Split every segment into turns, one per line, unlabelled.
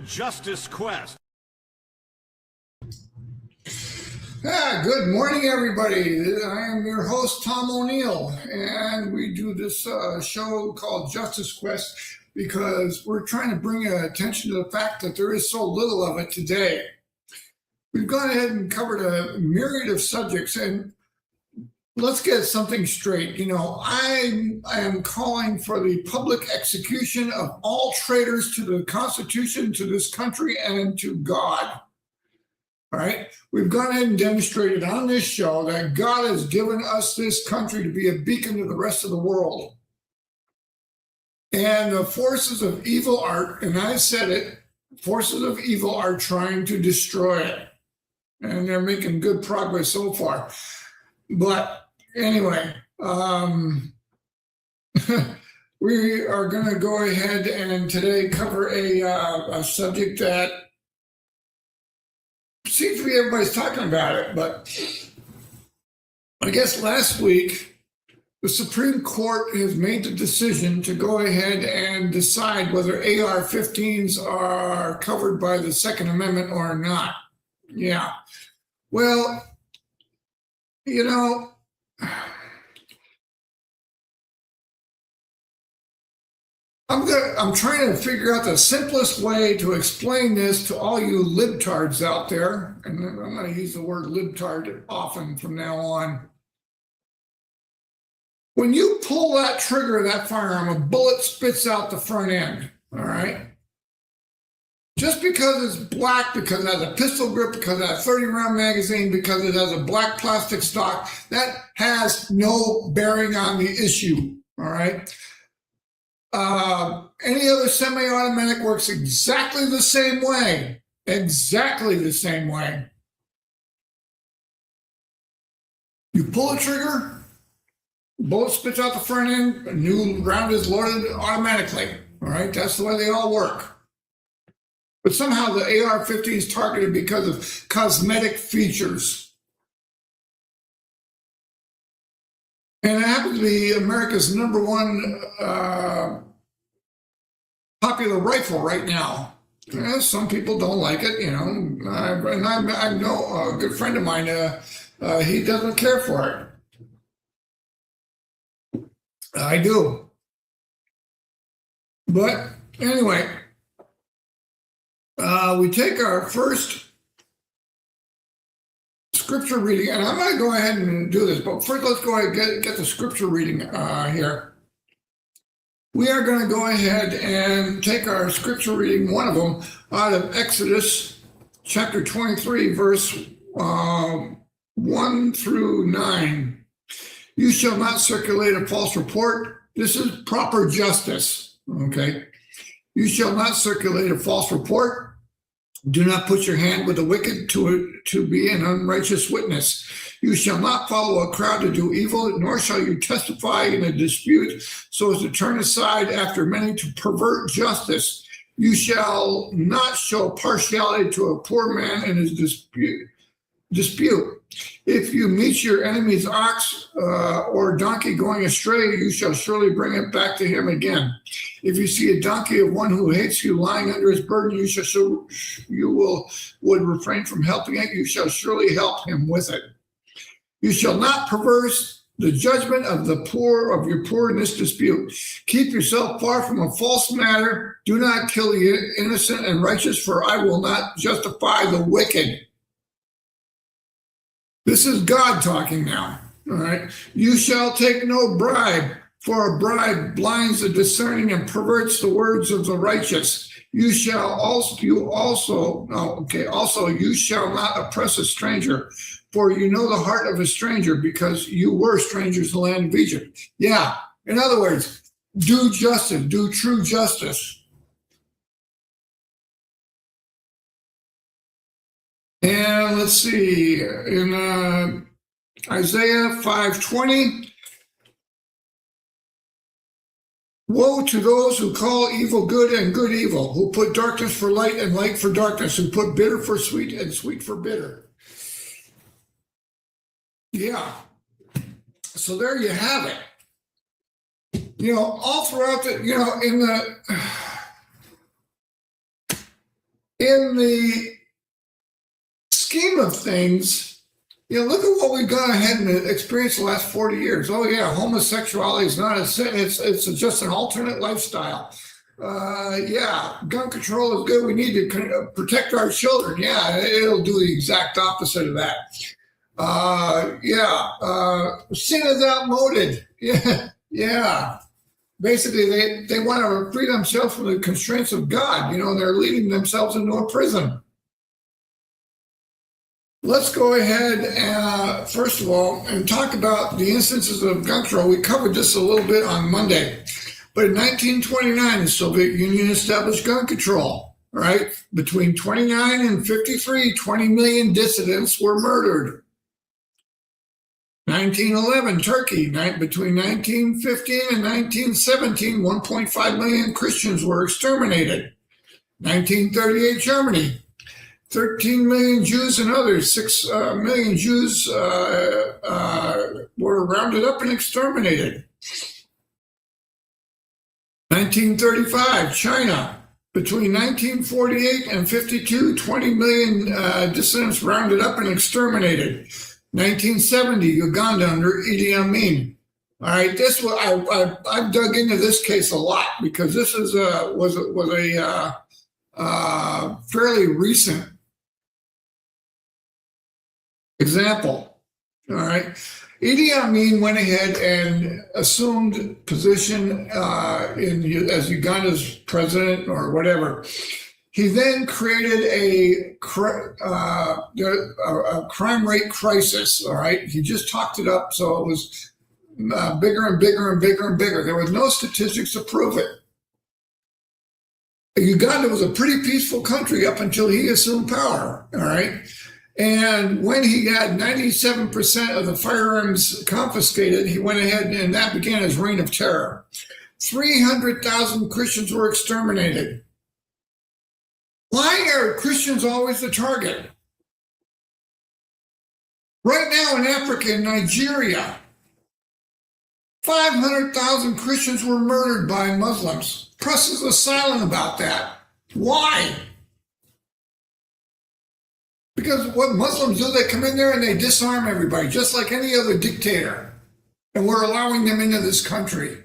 Justice Quest.
Good morning, everybody. I am your host, Tom O'Neill, and we do this show called Justice Quest because we're trying to bring attention to the fact that there is so little of it today. We've gone ahead and covered a myriad of subjects, and let's get something straight. I am calling for the public execution of all traitors to the Constitution, to this country, and to God. All right. We've gone ahead and demonstrated on this show that God has given us this country to be a beacon to the rest of the world. And the forces of evil are, and I said it, forces of evil are trying to destroy it. And they're making good progress so far. But anyway, we are going to go ahead and today cover a subject that seems to be everybody's talking about it, but I guess last week the Supreme Court has made the decision to go ahead and decide whether AR-15s are covered by the Second Amendment or not. Yeah. Well, I'm trying to figure out the simplest way to explain this to all you libtards out there, and I'm going to use the word libtard often from now on. When you pull that trigger of that firearm, a bullet spits out the front end, all right? Just because it's black, because it has a pistol grip, because it has a 30-round magazine, because it has a black plastic stock, that has no bearing on the issue, all right? Any other semi-automatic works exactly the same way. Exactly the same way. You pull a trigger, bullet spits out the front end, a new round is loaded automatically. All right, that's the way they all work. But somehow the AR-15 is targeted because of cosmetic features. And it happens to be America's number one popular rifle right now. Some people don't like it, and I know a good friend of mine, he doesn't care for it. I do. But anyway, we take our first scripture reading, and I'm going to go ahead and do this, but first let's go ahead and get the scripture reading here. We are going to go ahead and take our scripture reading, one of them, out of Exodus chapter 23, verse 1 through 9. You shall not circulate a false report. This is proper justice, okay? You shall not circulate a false report. Do not put your hand with the wicked to be an unrighteous witness. You shall not follow a crowd to do evil, nor shall you testify in a dispute so as to turn aside after many to pervert justice. You shall not show partiality to a poor man in his dispute. If you meet your enemy's ox or donkey going astray, you shall surely bring it back to him again. If you see a donkey of one who hates you lying under his burden, would refrain from helping it. You shall surely help him with it. You shall not perverse the judgment of the poor, of your poor in this dispute. Keep yourself far from a false matter. Do not kill the innocent and righteous, for I will not justify the wicked. This is God talking now, all right? You shall take no bribe, for a bribe blinds the discerning and perverts the words of the righteous. You shall also you shall not oppress a stranger, for you know the heart of a stranger, because you were strangers in the land of Egypt. Yeah, in other words, do justice, do true justice. And let's see, in Isaiah 5:20, woe to those who call evil good and good evil, who put darkness for light and light for darkness, who put bitter for sweet and sweet for bitter. Yeah. So there you have it. All throughout in the in the scheme of things, look at what we've gone ahead and experienced the last 40 years. Oh yeah, homosexuality is not a sin. It's just an alternate lifestyle. Yeah, gun control is good. We need to protect our children. Yeah, it'll do the exact opposite of that. Sin is outmoded. Yeah, yeah. Basically, they want to free themselves from the constraints of God. They're leading themselves into a prison. Let's go ahead, first of all, and talk about the instances of gun control. We covered this a little bit on Monday. But in 1929, the Soviet Union established gun control, right? Between 29 and 53, 20 million dissidents were murdered. 1911, Turkey. Between 1915 and 1917, 1.5 million Christians were exterminated. 1938, Germany. 13 million Jews and others, 6 million Jews were rounded up and exterminated. 1935, China. Between 1948 and 52, 20 million dissidents rounded up and exterminated. 1970, Uganda under Idi Amin. All right, I've dug into this case a lot because this was a fairly recent example. All right, Idi Amin went ahead and assumed position as Uganda's president or whatever. He then created a crime rate crisis. All right, he just talked it up, so it was bigger and bigger and bigger and bigger. There was no statistics to prove it. Uganda was a pretty peaceful country up until he assumed power. All right. And when he got 97% of the firearms confiscated, he went ahead and that began his reign of terror. 300,000 Christians were exterminated. Why are Christians always the target? Right now in Africa, in Nigeria, 500,000 Christians were murdered by Muslims. Press is silent about that. Why? Because what Muslims do, they come in there and they disarm everybody, just like any other dictator. And we're allowing them into this country.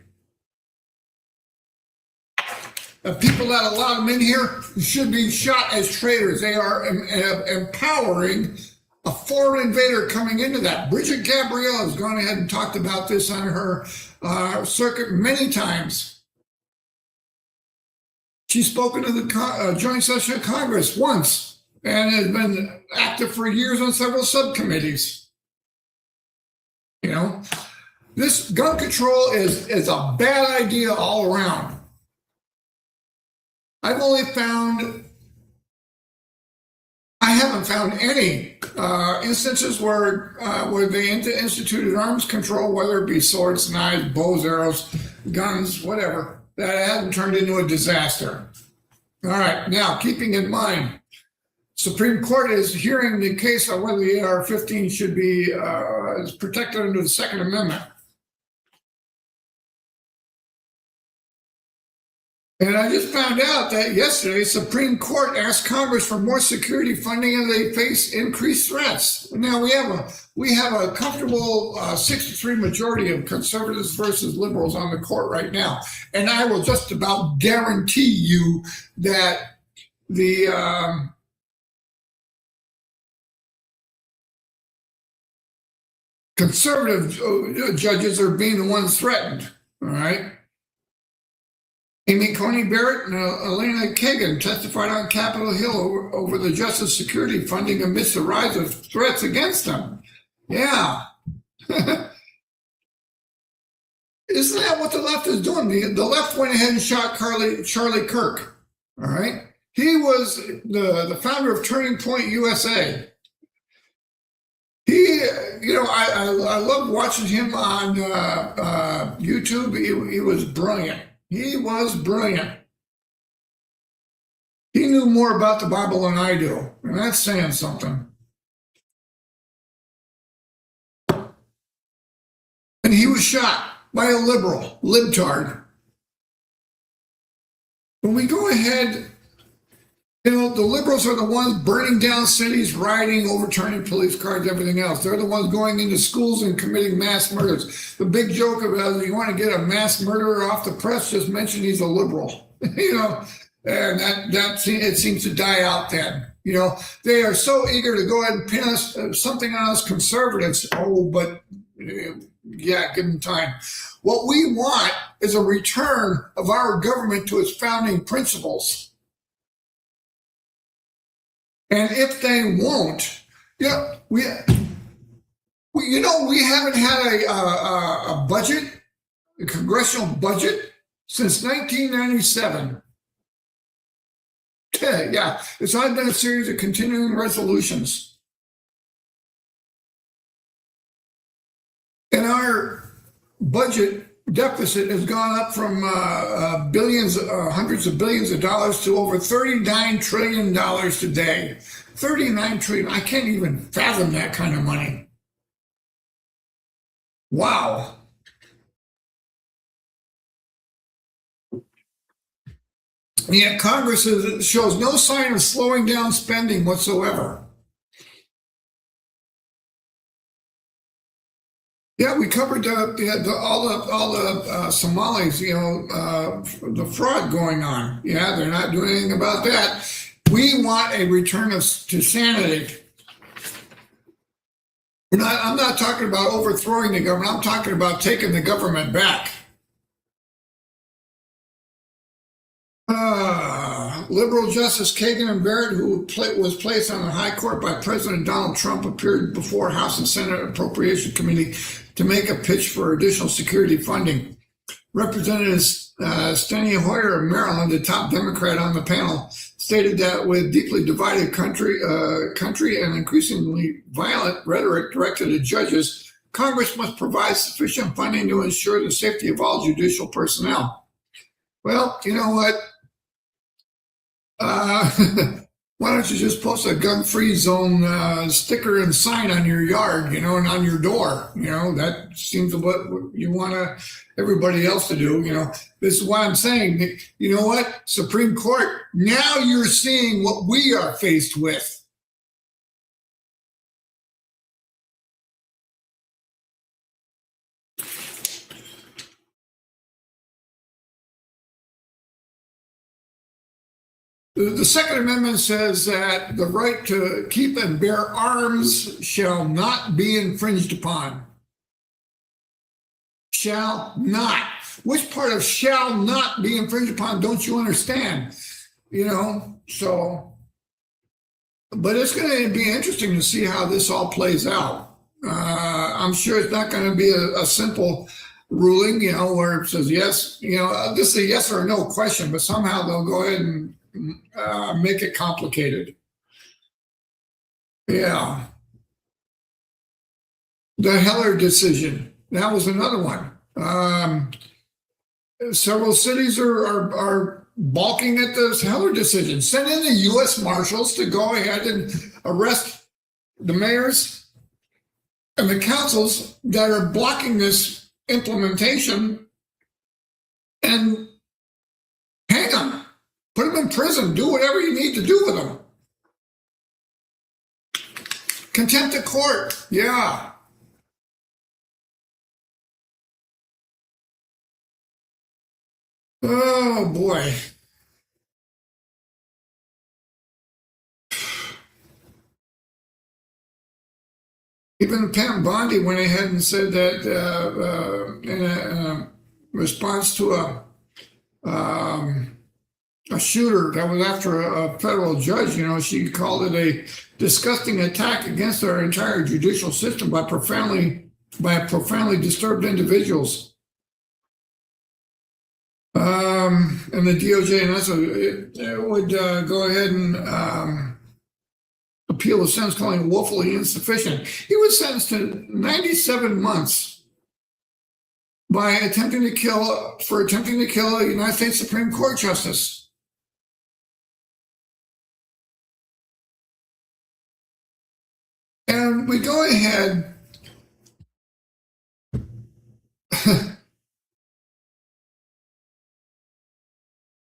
The people that allow them in here should be shot as traitors. They are empowering a foreign invader coming into that. Bridget Gabrielle has gone ahead and talked about this on her circuit many times. She's spoken to the joint session of Congress once and has been active for years on several subcommittees. This gun control is a bad idea all around. I haven't found any instances where they instituted arms control, whether it be swords, knives, bows, arrows, guns, whatever, that hasn't turned into a disaster. All right, now keeping in mind, Supreme Court is hearing the case on whether the AR-15 should be protected under the Second Amendment. And I just found out that yesterday, Supreme Court asked Congress for more security funding and they face increased threats. Now we have a comfortable 63 majority of conservatives versus liberals on the court right now. And I will just about guarantee you that the conservative judges are being the ones threatened, all right? Amy Coney Barrett and Elena Kagan testified on Capitol Hill over the justice security funding amidst the rise of threats against them. Yeah. Isn't that what the left is doing? The left went ahead and shot Charlie Kirk. All right. He was the founder of Turning Point USA. I love watching him on YouTube. He was brilliant. He was brilliant. He knew more about the Bible than I do, and that's saying something. And he was shot by a liberal, libtard. When we go ahead The liberals are the ones burning down cities, rioting, overturning police cars, everything else. They're the ones going into schools and committing mass murders. The big joke about you want to get a mass murderer off the press, just mention he's a liberal. And it seems to die out then. They are so eager to go ahead and pin us something on us conservatives. Oh, but yeah, give them time. What we want is a return of our government to its founding principles. And if they won't, we haven't had a budget, a congressional budget, since 1997. Yeah, it's all been a series of continuing resolutions. And our budget deficit has gone up from billions, hundreds of billions of dollars to over $39 trillion today. 39 trillion. I can't even fathom that kind of money. Wow. And yet Congress shows no sign of slowing down spending whatsoever. Yeah, we covered all the Somalis, the fraud going on. Yeah, they're not doing anything about that. We want a return to sanity. I'm not talking about overthrowing the government. I'm talking about taking the government back. Liberal Justice Kagan and Barrett, who was placed on the high court by President Donald Trump, appeared before House and Senate Appropriation Committee to make a pitch for additional security funding. Representative Steny Hoyer of Maryland, the top Democrat on the panel, stated that with deeply divided country and increasingly violent rhetoric directed at judges, Congress must provide sufficient funding to ensure the safety of all judicial personnel. Well, you know what? Why don't you just post a gun-free zone sticker and sign on your yard, and on your door? That seems what you want everybody else to do. This is why I'm saying, you know what? Supreme Court, now you're seeing what we are faced with. The Second Amendment says that the right to keep and bear arms shall not be infringed upon. Shall not. Which part of shall not be infringed upon don't you understand? But it's going to be interesting to see how this all plays out. I'm sure it's not going to be a simple ruling, where it says yes, this is a yes or a no question, but somehow they'll go ahead and make it complicated. Yeah. The Heller decision, that was another one. Several cities are balking at this Heller decision. Send in the U.S. Marshals to go ahead and arrest the mayors and the councils that are blocking this implementation and hang them. Put them in prison. Do whatever you need to do with them. Contempt of court. Yeah. Oh, boy. Even Pam Bondi went ahead and said that in a response to a shooter that was after a federal judge, she called it a disgusting attack against our entire judicial system by profoundly disturbed individuals. And the DOJ and also it would go ahead and appeal a sentence calling it woefully insufficient. He was sentenced to 97 months for attempting to kill a United States Supreme Court justice. And we go ahead.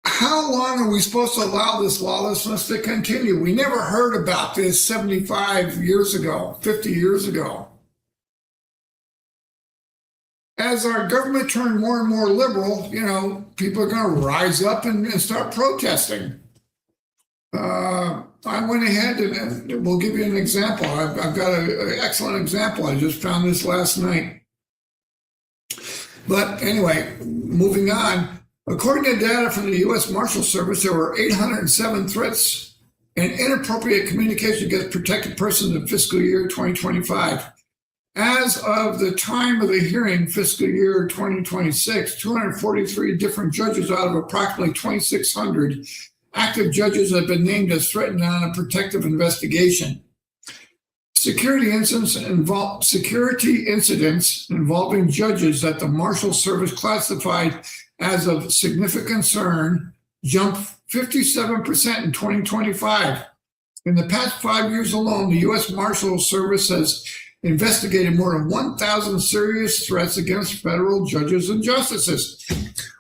How how long are we supposed to allow this lawlessness to continue? We never heard about this 75 years ago, 50 years ago. As our government turned more and more liberal, people are going to rise up and start protesting. I went ahead and we'll give you an example. I've got an excellent example. I just found this last night. But anyway, moving on. According to data from the U.S. Marshal Service, there were 807 threats and inappropriate communication against protected persons in fiscal year 2025. As of the time of the hearing, fiscal year 2026, 243 different judges out of approximately 2,600 active judges have been named as threatened on a protective investigation. Security incidents involving judges that the Marshal Service classified as of significant concern jumped 57% in 2025. In the past 5 years alone, the U.S. Marshal Service has investigated more than 1,000 serious threats against federal judges and justices.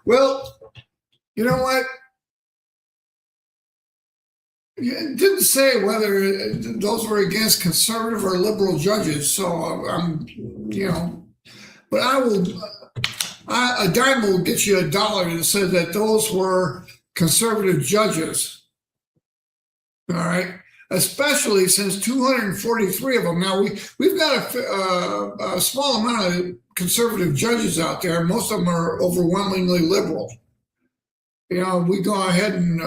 Well, you know what? It didn't say whether those were against conservative or liberal judges. So but a dime will get you $1 that says that those were conservative judges. All right. Especially since 243 of them. Now we've got a small amount of conservative judges out there. Most of them are overwhelmingly liberal. We go ahead and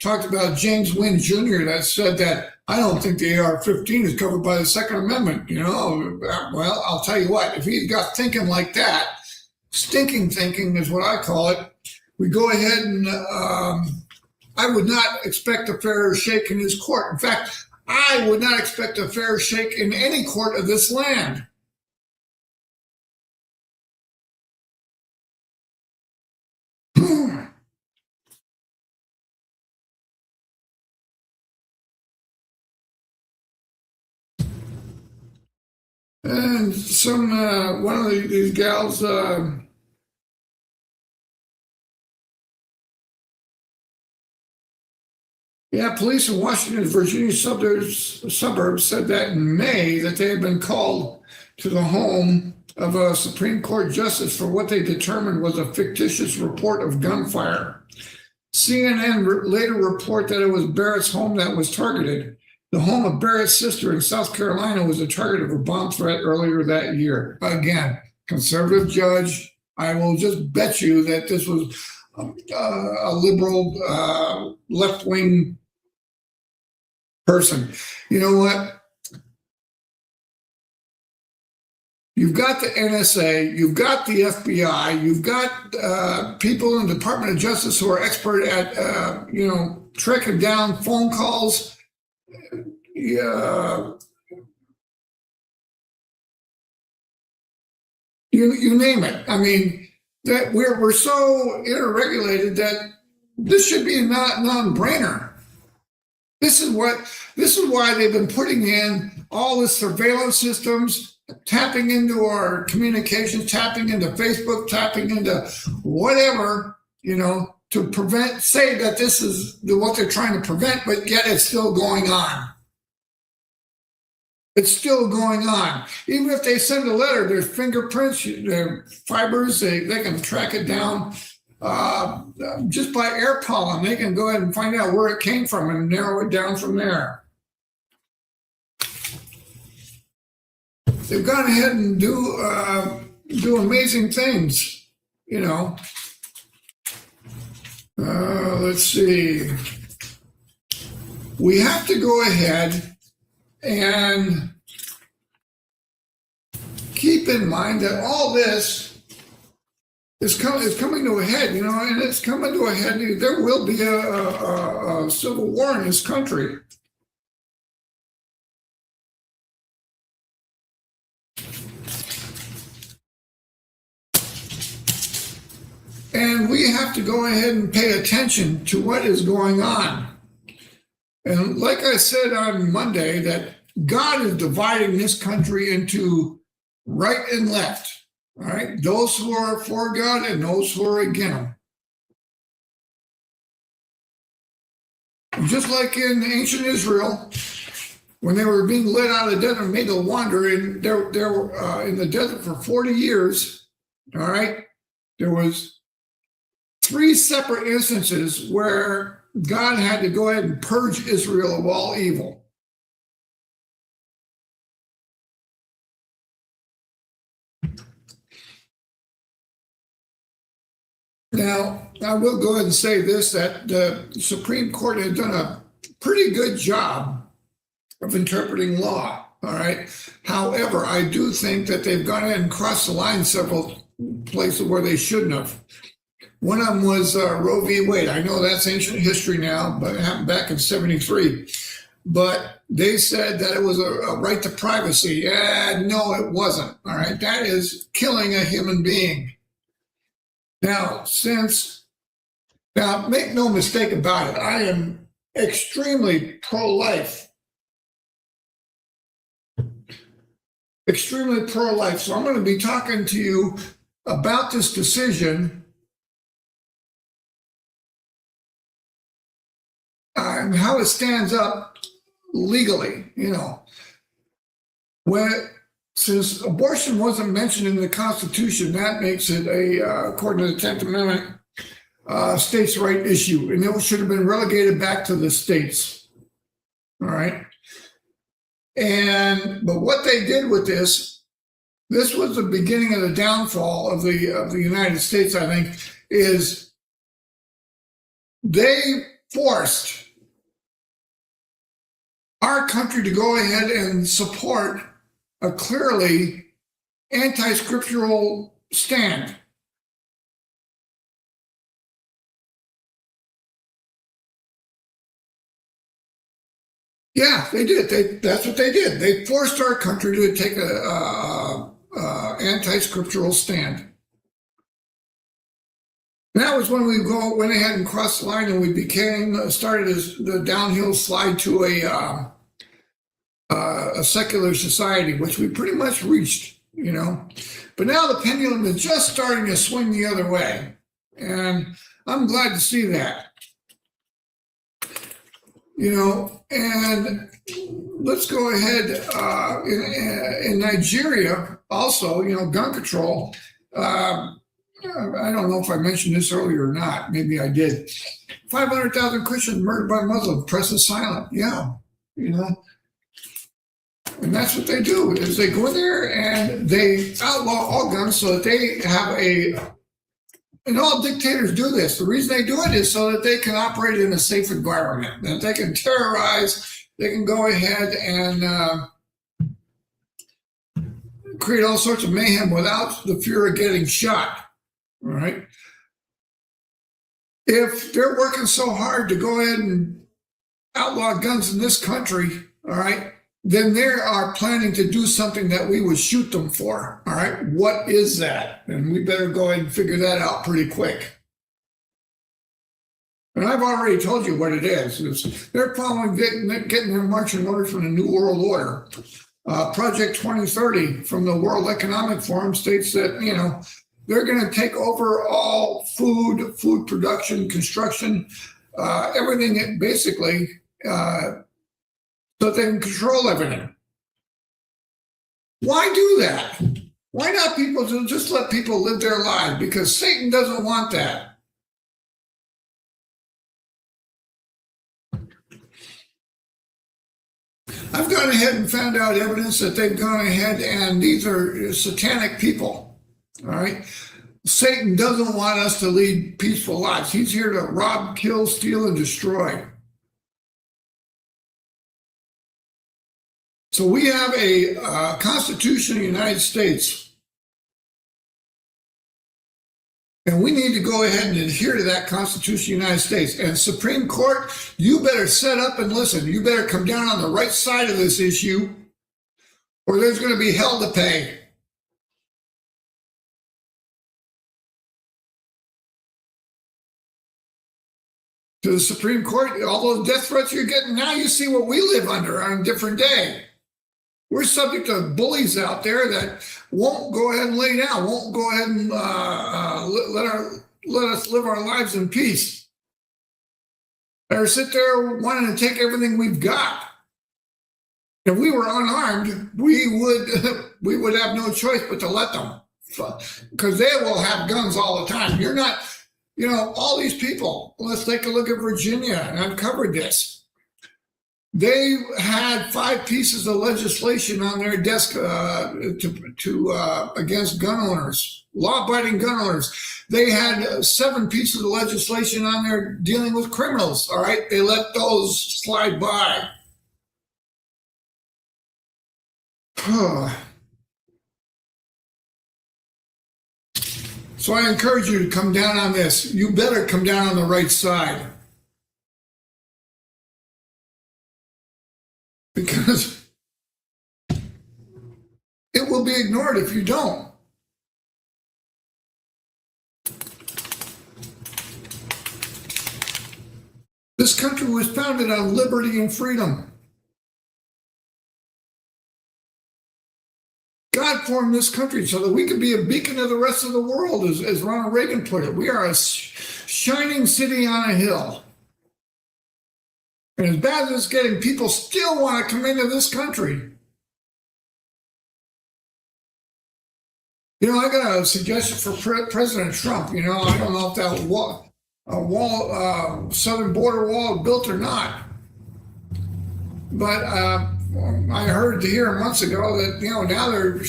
talked about James Wynn Jr. that said that I don't think the AR-15 is covered by the Second Amendment. Well, I'll tell you what, if he's got thinking like that, stinking thinking is what I call it, we go ahead and I would not expect a fair shake in his court. In fact, I would not expect a fair shake in any court of this land. And one of these gals, police in Washington's Virginia suburbs said that in May that they had been called to the home of a Supreme Court justice for what they determined was a fictitious report of gunfire. CNN later reported that it was Barrett's home that was targeted. The home of Barrett's sister in South Carolina was the target of a bomb threat earlier that year. Again, conservative judge. I will just bet you that this was a liberal, left-wing person. You know what? You've got the NSA, you've got the FBI, you've got people in the Department of Justice who are expert at, tracking down phone calls. You name it. I mean, that we're so interregulated that this should be a non-brainer. This is why they've been putting in all the surveillance systems, tapping into our communications, tapping into Facebook, tapping into whatever, to say that this is what they're trying to prevent, but yet it's still going on. It's still going on. Even if they send a letter, there's fingerprints, their fibers, they can track it down just by air pollen. They can go ahead and find out where it came from and narrow it down from there. They've gone ahead and do amazing things, let's see. We have to go ahead and keep in mind that all this is coming to a head, and it's coming to a head. There will be a civil war in this country. And we have to go ahead and pay attention to what is going on. And like I said on Monday, that God is dividing this country into right and left. All right, those who are for God and those who are against Him. Just like in ancient Israel, when they were being led out of the desert and made to wander, and they were in the desert for 40 years, all right, there was 3 separate instances where God had to go ahead and purge Israel of all evil. Now, I will go ahead and say this, that the Supreme Court had done a pretty good job of interpreting law, all right? However, I do think that they've gone ahead and crossed the line several places where they shouldn't have. One of them was Roe v. Wade. I know that's ancient history now, but it happened back in 73. But they said that it was a right to privacy. No, it wasn't, all right? That is killing a human being. Now, make no mistake about it, I am extremely pro-life. Extremely pro-life. So I'm going to be talking to you about this decision and how it stands up legally, Since abortion wasn't mentioned in the Constitution, that makes it according to the 10th Amendment, states' right issue, and it should have been relegated back to the states. All right. But what they did with this was the beginning of the downfall of the United States, I think, is they forced our country to go ahead and support a clearly anti-scriptural stand. Yeah, they did. That's what they did. They forced our country to take a anti-scriptural stand. That was when we went ahead and crossed the line, and we started the downhill slide to a secular society, which we pretty much reached, But now the pendulum is just starting to swing the other way, and I'm glad to see that. And let's go ahead. In Nigeria, also, gun control. I don't know if I mentioned this earlier or not. Maybe I did. 500,000 Christians murdered by Muslims. Press is silent. Yeah, And that's what they do, is they go in there and they outlaw all guns so that they have and all dictators do this. The reason they do it is so that they can operate in a safe environment, that they can terrorize, they can go ahead and create all sorts of mayhem without the fear of getting shot, all right? If they're working so hard to go ahead and outlaw guns in this country, all right, then they are planning to do something that we would shoot them for. All right, what is that? And we better go ahead and figure that out pretty quick. And I've already told you what it is. They're following getting their marching orders from the New World Order. Project 2030 from the World Economic Forum states that, they're going to take over all food production, construction, everything basically, so they can control everything. Why do that? Why not just let people live their lives? Because Satan doesn't want that. I've gone ahead and found out evidence that they've gone ahead and these are satanic people. All right. Satan doesn't want us to lead peaceful lives. He's here to rob, kill, steal, and destroy. So we have a Constitution of the United States, and we need to go ahead and adhere to that Constitution of the United States. And Supreme Court, you better set up and listen. You better come down on the right side of this issue, or there's going to be hell to pay. To the Supreme Court, all those death threats you're getting now, you see what we live under on a different day. We're subject to bullies out there that won't go ahead and lay down, won't go ahead and let us live our lives in peace. or sit there wanting to take everything we've got. If we were unarmed, we would have no choice but to let them, because they will have guns all the time. You're not, all these people. Let's take a look at Virginia, and I've covered this. They had 5 pieces of legislation on their desk against gun owners, law-abiding gun owners. They had 7 pieces of legislation on there dealing with criminals. All right, they let those slide by. So I encourage you to come down on this. You better come down on the right side, because it will be ignored if you don't. This country was founded on liberty and freedom. God formed this country so that we could be a beacon of the rest of the world, as Ronald Reagan put it. We are a shining city on a hill. And as bad as it's getting, people still want to come into this country. I got a suggestion for President Trump. I don't know if that southern border wall is built or not. But I heard here months ago that now they're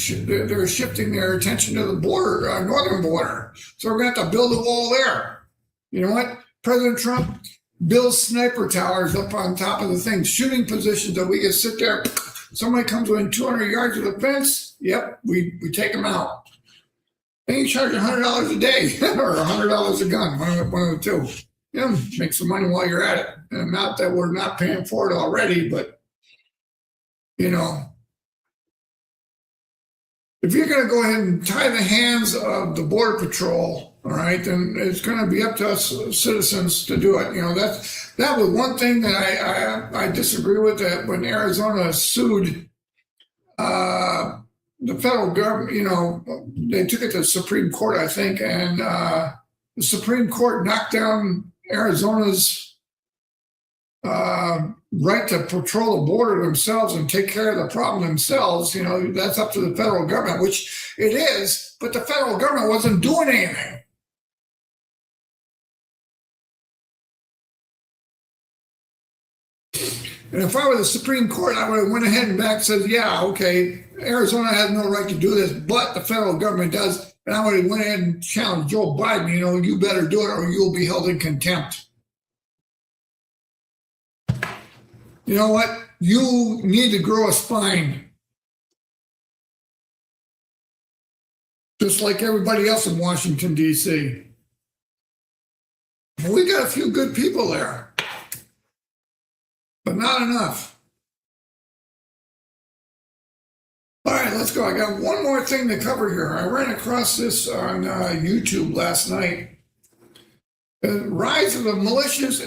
shifting their attention to the border, northern border. So we're going to have to build a wall there. You know what? President Trump builds sniper towers up on top of the thing, shooting positions that we can sit there. Somebody comes within 200 yards of the fence. Yep, we take them out. And you charge $100 a day or $100 a gun, one of the two. Make some money while you're at it. And not that we're not paying for it already, but if you're going to go ahead and tie the hands of the Border Patrol, all right, then it's going to be up to us citizens to do it. That was one thing that I disagree with, that when Arizona sued the federal government, they took it to the Supreme Court, I think, and the Supreme Court knocked down Arizona's right to patrol the border themselves and take care of the problem themselves. That's up to the federal government, which it is, but the federal government wasn't doing anything. And if I were the Supreme Court, I would have went ahead and back and said, yeah, okay, Arizona has no right to do this, but the federal government does. And I would have went ahead and challenged Joe Biden, you better do it or you'll be held in contempt. You know what? You need to grow a spine. Just like everybody else in Washington, D.C. We got a few good people there, but not enough. All right, let's go. I got one more thing to cover here. I ran across this on YouTube last night. Rise of the militias.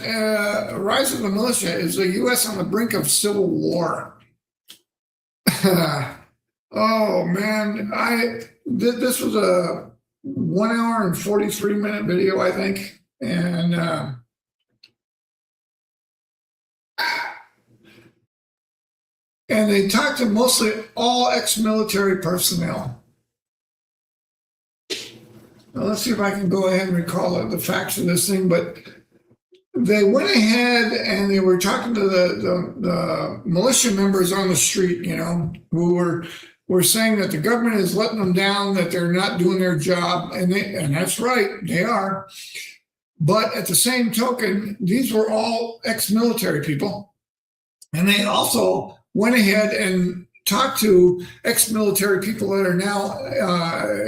Rise of the militia. Is the U.S. on the brink of civil war? Oh man, this was a 1 hour and 43-minute video, I think, and they talked to mostly all ex-military personnel. Now, let's see if I can go ahead and recall the facts of this thing, but they went ahead and they were talking to the militia members on the street, who were saying that the government is letting them down, that they're not doing their job, and that's right, they are. But at the same token, these were all ex-military people, and they also went ahead and talked to ex-military people that are now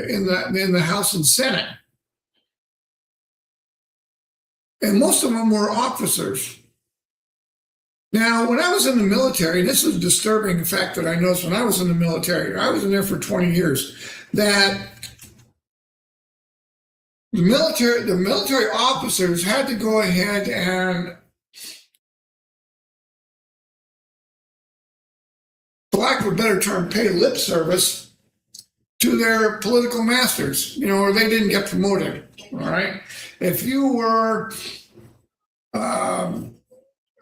in the House and Senate. And most of them were officers. Now, when I was in the military, this is a disturbing fact that I noticed when I was in the military. I was in there for 20 years, that the military officers had to go ahead and, for lack of a better term, pay lip service to their political masters, or they didn't get promoted. All right. If you were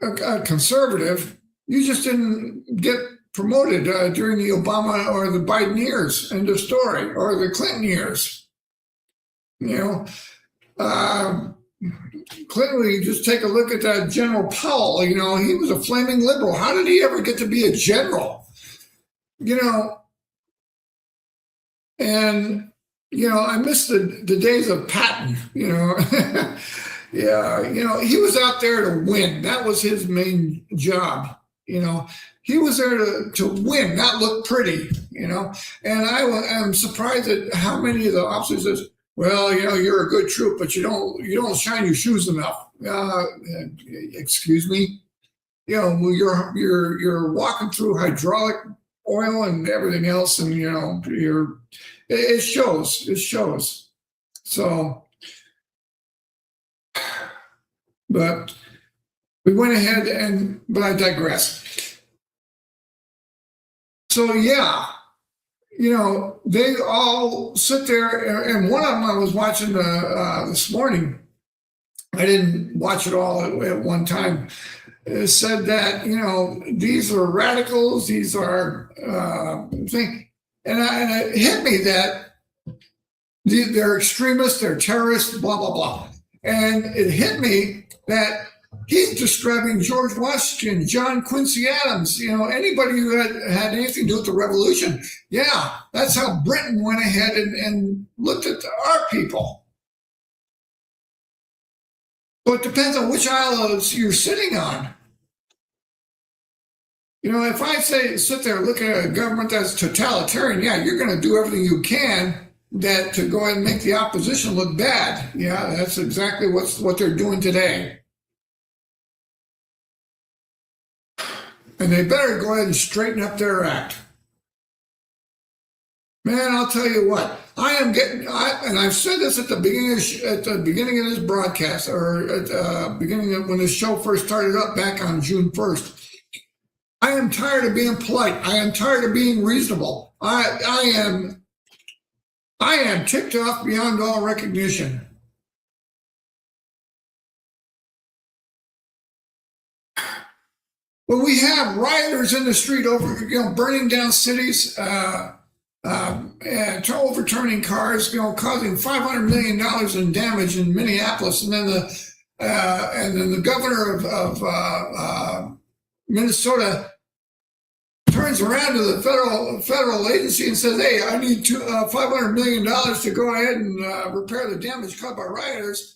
a conservative, you just didn't get promoted during the Obama or the Biden years, end of story, or the Clinton years. Clinton, you just take a look at that General Powell. He was a flaming liberal. How did he ever get to be a general? And I miss the days of Patton. Yeah, he was out there to win. That was his main job. He was there to win, not look pretty. And I am surprised at how many of the officers says, well, you're a good troop, but you don't shine your shoes enough. Excuse me. You're walking through hydraulic oil and everything else, and it shows. It shows. So, but we went ahead but I digress. So yeah. They all sit there, and one of them I was watching this morning. I didn't watch it all at one time. It said that these are radicals, these are things, and it hit me that they're extremists, they're terrorists, blah blah blah, and it hit me that he's describing George Washington, John Quincy Adams, anybody who had anything to do with the revolution. Yeah, that's how Britain went ahead and looked at our people. So it depends on which aisle you're sitting on. If I sit there and look at a government that's totalitarian, yeah, you're going to do everything you can to go ahead and make the opposition look bad. Yeah, that's exactly what they're doing today. And they better go ahead and straighten up their act. Man, I'll tell you what, and I've said this at the beginning of this broadcast, or at the beginning of when this show first started up back on June 1st. I am tired of being polite. I am tired of being reasonable. I am ticked off beyond all recognition. When we have rioters in the street burning down cities, and overturning cars, causing $500 million in damage in Minneapolis, and then the governor of Minnesota turns around to the federal agency and says, "Hey, I need $500 million to go ahead and repair the damage caused by rioters."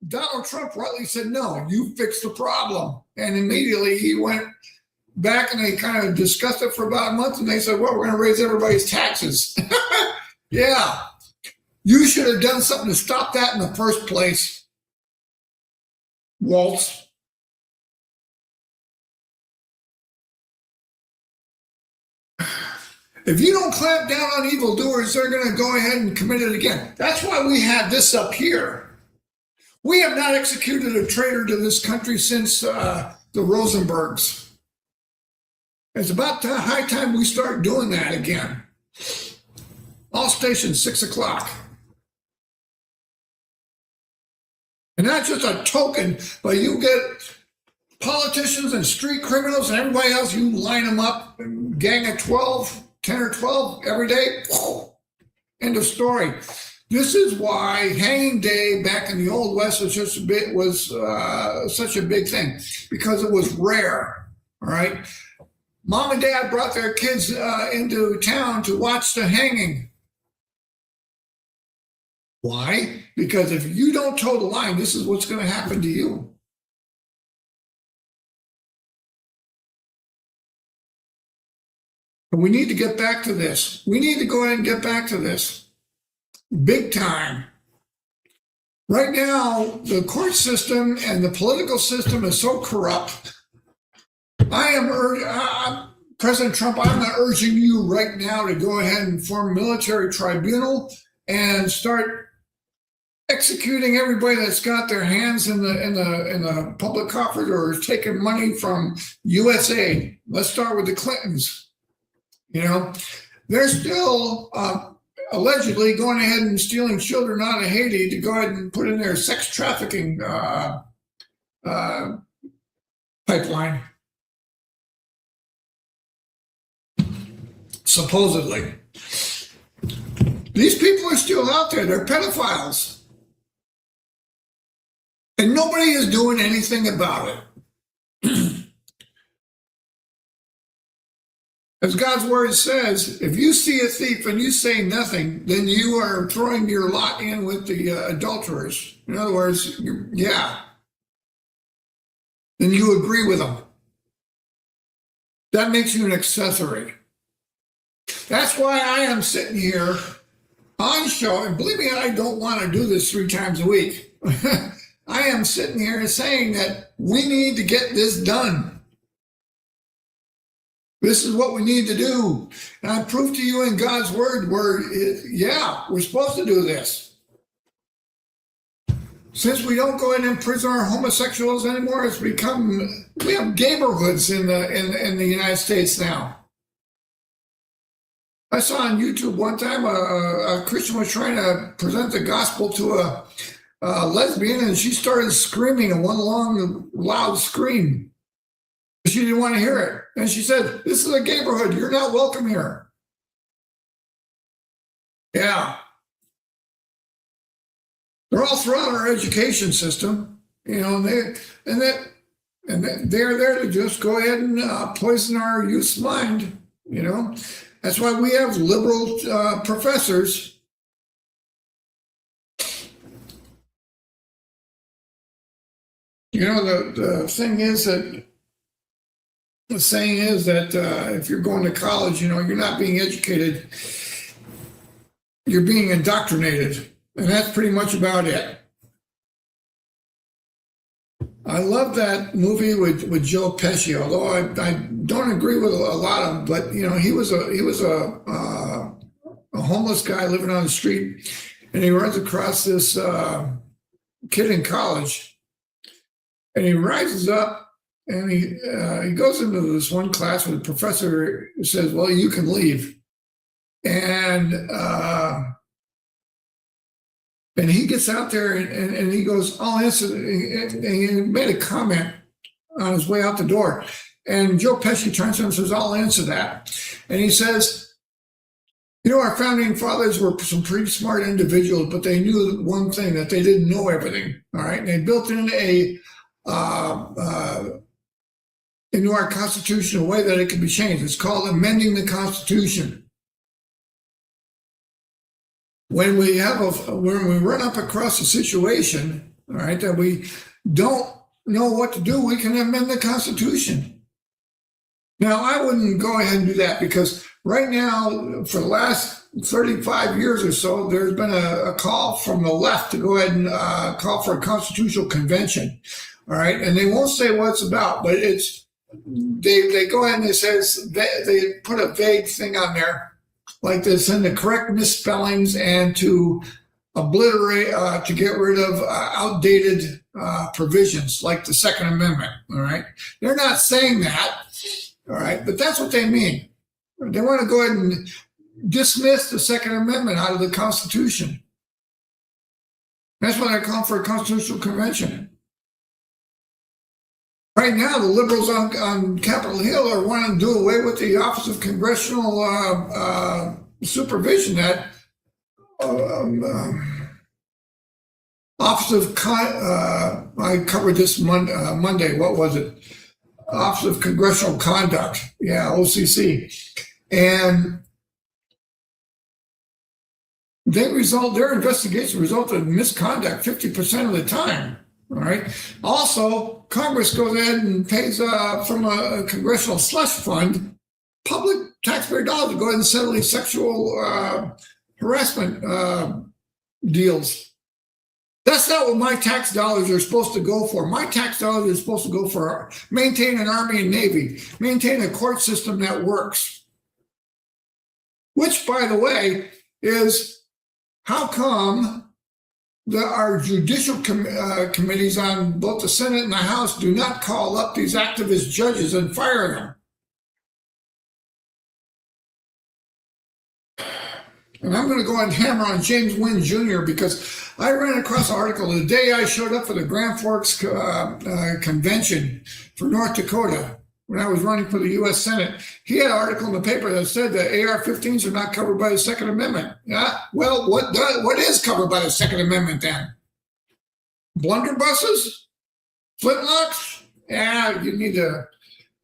Donald Trump rightly said, "No, you fix the problem." And immediately he went back and they kind of discussed it for about a month, and they said, "Well, we're going to raise everybody's taxes." Yeah, you should have done something to stop that in the first place, Waltz. If you don't clamp down on evildoers, they're going to go ahead and commit it again. That's why we have this up here. We have not executed a traitor to this country since the Rosenbergs. It's about high time we start doing that again. All stations, 6 o'clock. And not just a token, but you get politicians and street criminals and everybody else, you line them up, gang of 12, 10 or 12 every day. End of story. This is why Hanging Day back in the Old West was such a big thing, because it was rare. All right. Mom and Dad brought their kids into town to watch the hanging. Why? Because if you don't toe the line, this is what's going to happen to you. But we need to get back to this. We need to go ahead and get back to this. Big time. Right now, the court system and the political system is so corrupt. President Trump, I'm not urging you right now to go ahead and form a military tribunal and start executing everybody that's got their hands in the public coffers or is taking money from USA. Let's start with the Clintons. They're still allegedly going ahead and stealing children out of Haiti to go ahead and put in their sex trafficking pipeline. Supposedly. These people are still out there. They're pedophiles. And nobody is doing anything about it. As God's word says, if you see a thief and you say nothing, then you are throwing your lot in with the adulterers. In other words, then you agree with them. That makes you an accessory. That's why I am sitting here on show, and believe me, I don't want to do this 3 times a week. I am sitting here saying that we need to get this done. This is what we need to do. And I prove to you in God's word we're supposed to do this. Since we don't go in and imprison our homosexuals anymore, it's become, we have neighborhoods in the United States now. I saw on YouTube one time a Christian was trying to present the gospel to a lesbian, and she started screaming in one long, loud scream. She didn't want to hear it. And she said, "This is a neighborhood. You're not welcome here." Yeah. They're all throughout our education system, and they're there to just go ahead and poison our youth's mind, That's why we have liberal professors. The saying is that if you're going to college, you're not being educated, you're being indoctrinated. And that's pretty much about it. I love that movie with Joe Pesci, although I don't agree with a lot of them, but he was a homeless guy living on the street, and he runs across this kid in college, and he rises up. And he goes into this one class where the professor says, "Well, you can leave." And he gets out there and he goes, "I'll answer." And he made a comment on his way out the door. And Joe Pesci turns to him and says, "I'll answer that." And he says, "Our founding fathers were some pretty smart individuals, but they knew one thing, that they didn't know everything. All right. And they built in into our Constitution a way that it can be changed. It's called amending the Constitution. When we run up across a situation, all right, that we don't know what to do, we can amend the Constitution." Now, I wouldn't go ahead and do that, because right now, for the last 35 years or so, there's been a call from the left to go ahead and call for a constitutional convention. All right, and they won't say what it's about, but they go ahead and they put a vague thing on there, like they send the correct misspellings and to obliterate, to get rid of outdated provisions like the Second Amendment. All right, they're not saying that. All right, but that's what they mean. They want to go ahead and dismiss the Second Amendment out of the Constitution. That's why they're calling for a constitutional convention. Right now, the liberals on Capitol Hill are wanting to do away with the Office of Congressional Supervision. That Office of I covered this Monday. What was it? Office of Congressional Conduct. Yeah, OCC, and their investigation resulted in misconduct 50% of the time. All right. Also, Congress goes ahead and pays from a congressional slush fund public taxpayer dollars to go ahead and settle these sexual harassment deals. That's not what my tax dollars are supposed to go for. My tax dollars are supposed to go for maintain an Army and Navy, maintain a court system that works. Which, by the way, is how come our judicial committees on both the Senate and the House do not call up these activist judges and fire them? And I'm going to go ahead and hammer on James Wynn Jr. because I ran across an article the day I showed up for the Grand Forks convention for North Dakota when I was running for the U.S. Senate. He had an article in the paper that said that AR-15s are not covered by the Second Amendment. Yeah, well, what is covered by the Second Amendment then? Blunderbusses? Flintlocks? Yeah, you need to.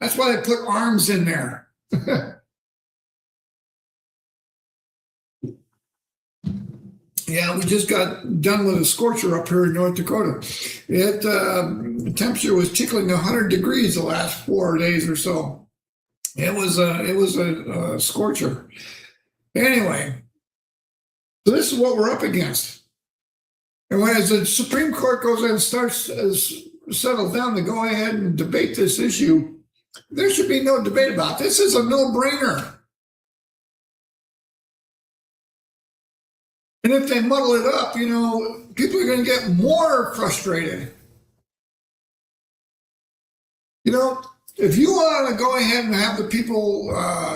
That's why they put arms in there. Yeah, we just got done with a scorcher up here in North Dakota. The temperature was tickling 100 degrees the last 4 days or so. It was a scorcher. Anyway, so this is what we're up against. And when as the Supreme Court goes in and starts settle down to go ahead and debate this issue, there should be no debate about it. This is a no-brainer. And if they muddle it up, people are going to get more frustrated. If you want to go ahead and have the people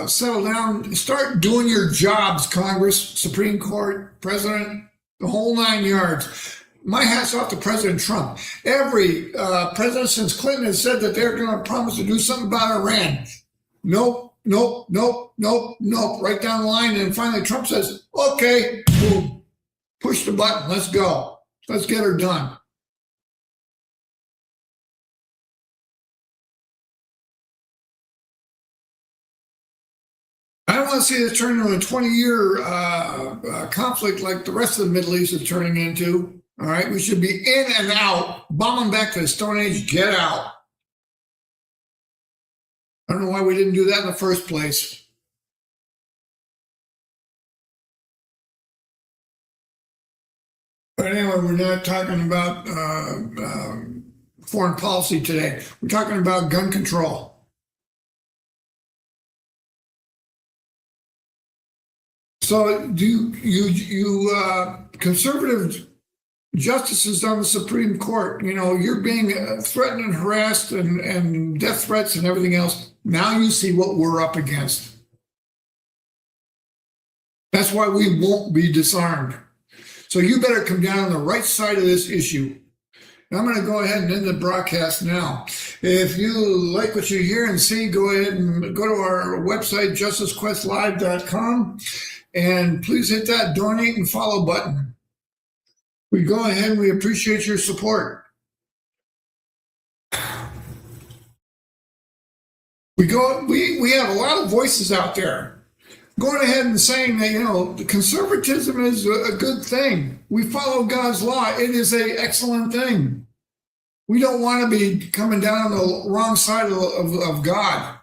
settle down, start doing your jobs, Congress, Supreme Court, President, the whole 9 yards. My hat's off to President Trump. Every president since Clinton has said that they're going to promise to do something about Iran. Nope, nope, nope, nope, nope, right down the line. And finally Trump says, okay, boom. Push the button. Let's go. Let's get her done. I don't want to see this turn into a 20-year conflict like the rest of the Middle East is turning into. All right. We should be in and out, bombing back to the Stone Age. Get out. I don't know why we didn't do that in the first place. But anyway, we're not talking about foreign policy today. We're talking about gun control. So do you conservative justices on the Supreme Court, you're being threatened and harassed and death threats and everything else. Now you see what we're up against. That's why we won't be disarmed. So you better come down on the right side of this issue. I'm going to go ahead and end the broadcast now. If you like what you hear and see, go ahead and go to our website, justicequestlive.com, and please hit that donate and follow button. We go ahead and we appreciate your support. We have a lot of voices out there going ahead and saying that, conservatism is a good thing. We follow God's law. It is an excellent thing. We don't want to be coming down on the wrong side of God.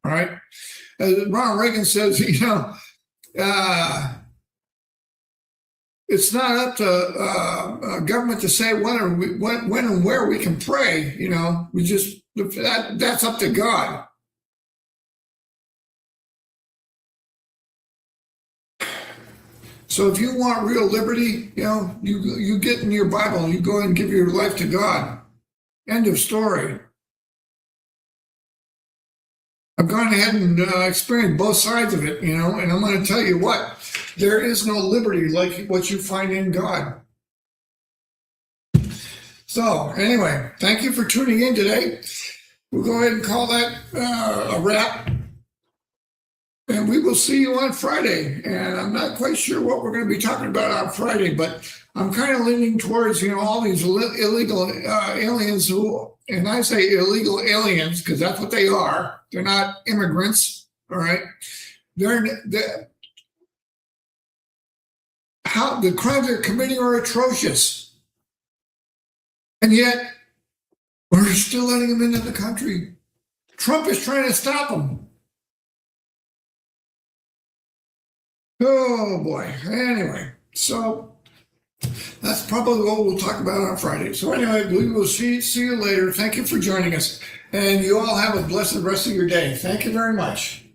All right. As Ronald Reagan says, it's not up to government to say when and where we can pray. That's up to God. So if you want real liberty, you get in your Bible and you go ahead and give your life to God. End of story. I've gone ahead and experienced both sides of it, and I'm going to tell you what, there is no liberty like what you find in God. So anyway, thank you for tuning in today. We'll go ahead and call that a wrap. And we will see you on Friday. And I'm not quite sure what we're going to be talking about on Friday, but I'm kind of leaning towards, all these illegal aliens who, and I say illegal aliens because that's what they are. They're not immigrants. All right. How the crimes they're committing are atrocious. And yet we're still letting them into the country. Trump is trying to stop them. Oh boy. Anyway, so that's probably what we'll talk about on Friday. So anyway, we will see you later. Thank you for joining us. And you all have a blessed rest of your day. Thank you very much.